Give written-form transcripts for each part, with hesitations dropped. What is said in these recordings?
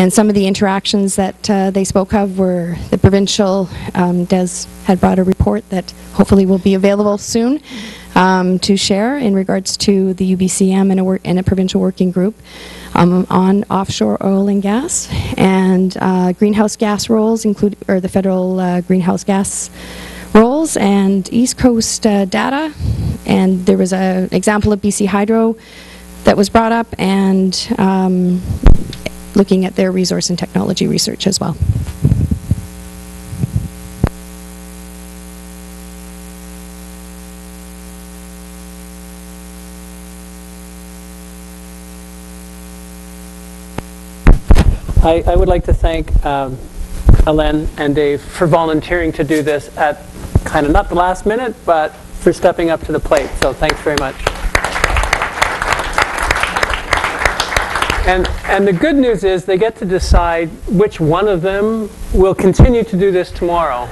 And some of the interactions that they spoke of were the provincial, Des had brought a report that hopefully will be available soon to share in regards to the UBCM and a provincial working group on offshore oil and gas, and greenhouse gas rules, or the federal greenhouse gas rules, and East Coast data. And there was an example of BC Hydro that was brought up, and looking at their resource and technology research as well. I would like to thank Alain and Dave for volunteering to do this at kind of not the last minute, but for stepping up to the plate. So thanks very much. And the good news is they get to decide which one of them will continue to do this tomorrow.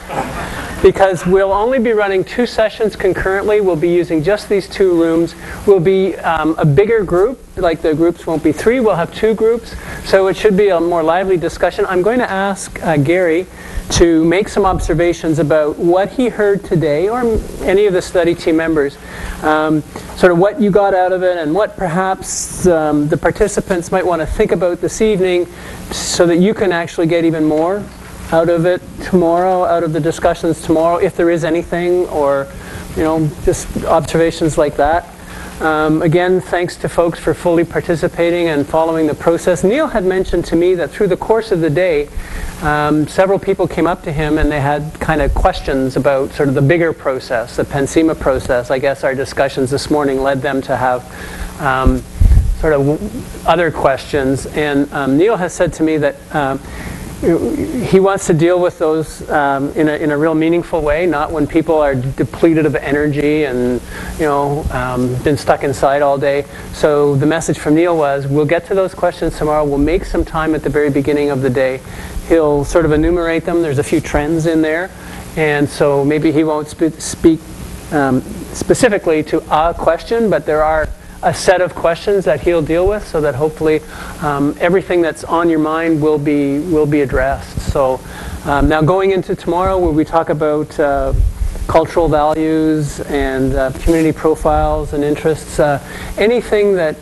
Because we'll only be running 2 sessions concurrently. We'll be using just these 2 rooms. We'll be a bigger group, like the groups won't be 3, we'll have 2 groups. So it should be a more lively discussion. I'm going to ask Gary to make some observations about what he heard today, or any of the study team members, sort of what you got out of it, and what perhaps the participants might want to think about this evening, so that you can actually get even more out of it tomorrow, out of the discussions tomorrow, if there is anything, or just observations like that. Again, thanks to folks for fully participating and following the process. Neil had mentioned to me that through the course of the day, several people came up to him and they had kind of questions about sort of the bigger process, the PenSEMA process. I guess our discussions this morning led them to have sort of other questions. And Neil has said to me that he wants to deal with those in a real meaningful way, not when people are depleted of energy and been stuck inside all day. So the message from Neil was, we'll get to those questions tomorrow. We'll make some time at the very beginning of the day. He'll sort of enumerate them. There's a few trends in there, and so maybe he won't speak specifically to a question, but there are a set of questions that he'll deal with, so that hopefully everything that's on your mind will be addressed. So now going into tomorrow, where we talk about cultural values and community profiles and interests, anything that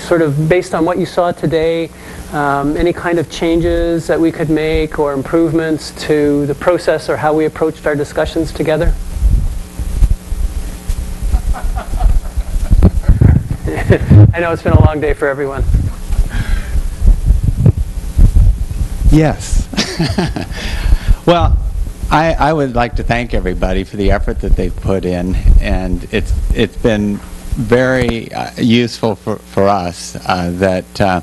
sort of based on what you saw today, any kind of changes that we could make or improvements to the process or how we approached our discussions together? I know it's been a long day for everyone. Yes. Well, I would like to thank everybody for the effort that they've put in, and it's been very useful for us that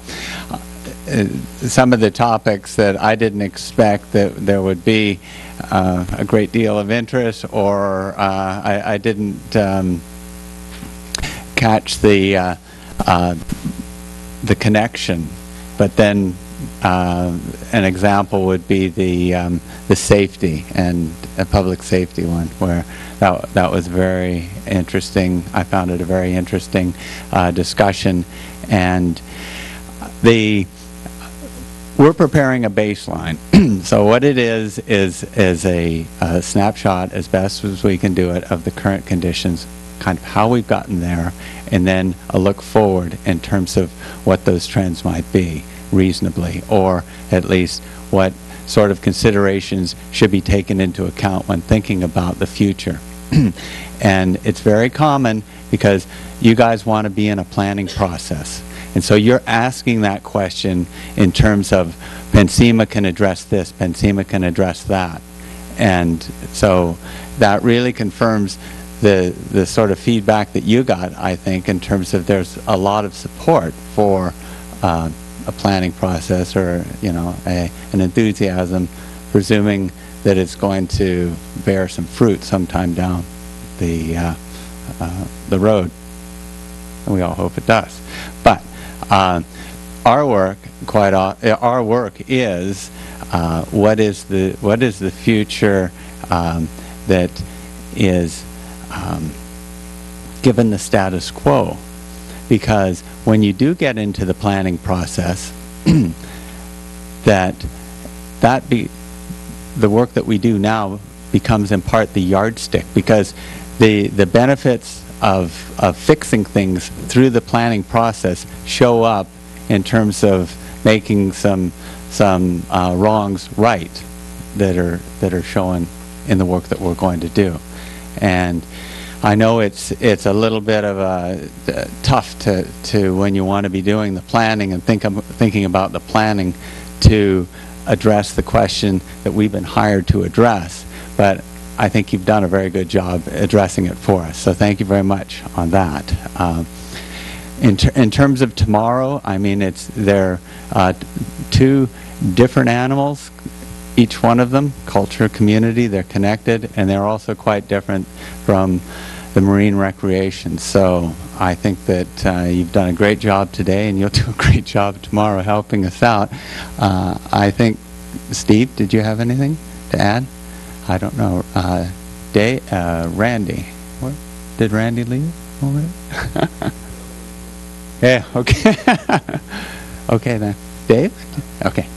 some of the topics that I didn't expect that there would be a great deal of interest, or I didn't catch the connection. But then an example would be the safety and a public safety one, where that was very interesting. I found it a very interesting discussion, and we're preparing a baseline. So what it is a snapshot, as best as we can do it, of the current conditions, kind of how we've gotten there, and then a look forward in terms of what those trends might be reasonably, or at least what sort of considerations should be taken into account when thinking about the future. And it's very common because you guys want to be in a planning process. And so you're asking that question in terms of PenSEMA can address this, PenSEMA can address that. And so that really confirms the sort of feedback that you got, I think, in terms of there's a lot of support for a planning process, or an enthusiasm, presuming that it's going to bear some fruit sometime down the road. And we all hope it does. But our work is what is the future that is given the status quo. Because when you do get into the planning process, that the work that we do now becomes in part the yardstick, because the benefits of fixing things through the planning process show up in terms of making some wrongs right that are shown in the work that we're going to do. And I know it's a little bit of a tough to when you want to be doing the planning and thinking about the planning to address the question that we've been hired to address, but I think you've done a very good job addressing it for us. So thank you very much on that. In terms of tomorrow, I mean, they're two different animals, each one of them, culture, community, they're connected, and they're also quite different from the marine recreation. So I think that you've done a great job today, and you'll do a great job tomorrow helping us out. I think, Steve, did you have anything to add? I don't know. Randy. What? Did Randy leave already? Yeah, okay. Okay then. Dave? Okay.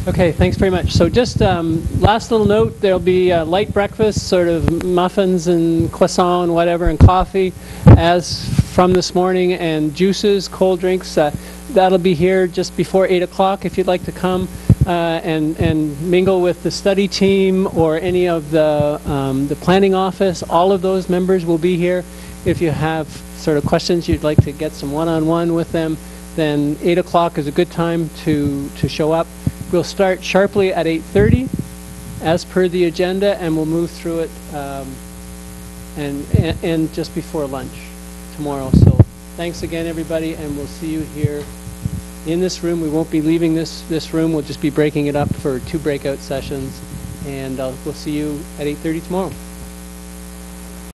Okay, thanks very much. So just last little note, there'll be a light breakfast, sort of muffins and croissant and whatever, and coffee as from this morning, and juices, cold drinks. That'll be here just before 8 o'clock if you'd like to come and mingle with the study team or any of the planning office. All of those members will be here. If you have sort of questions you'd like to get some one-on-one with them, then 8 o'clock is a good time to show up. We'll start sharply at 8:30 as per the agenda, and we'll move through it and just before lunch tomorrow. So thanks again, everybody, and we'll see you here in this room. We won't be leaving this room. We'll just be breaking it up for 2 breakout sessions, and we'll see you at 8:30 tomorrow.